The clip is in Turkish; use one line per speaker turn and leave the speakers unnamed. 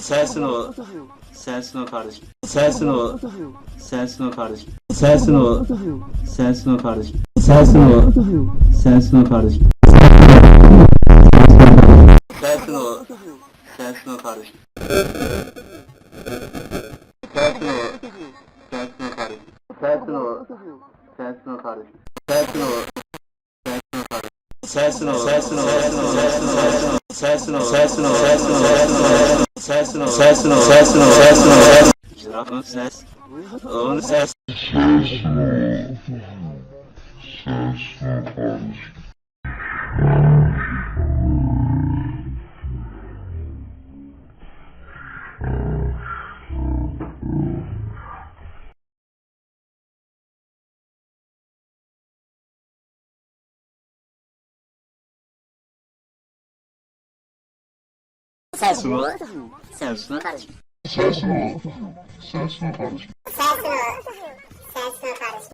Sensin o. Sensin o kardeşim. Sensin o. Sensin o kardeşim. Sensin o. Sensin o kardeşim. Sensin o. Sensin o kardeşim. Sensin o. Sensin o kardeşim. Sensin o. Sensin o kardeşim. Sensin o. Sensin o kardeşim. Sensin o. Sensin o. Sensin o. Sensin o. Sensin o. Sensin o. Sensin o. Sensin o. Sensin o. Sensin o. Sensin o. Jirafın ses. Onun ses. Sensin o. Sensin o kardeşim.
Sensin o. Sensin o kardeşim.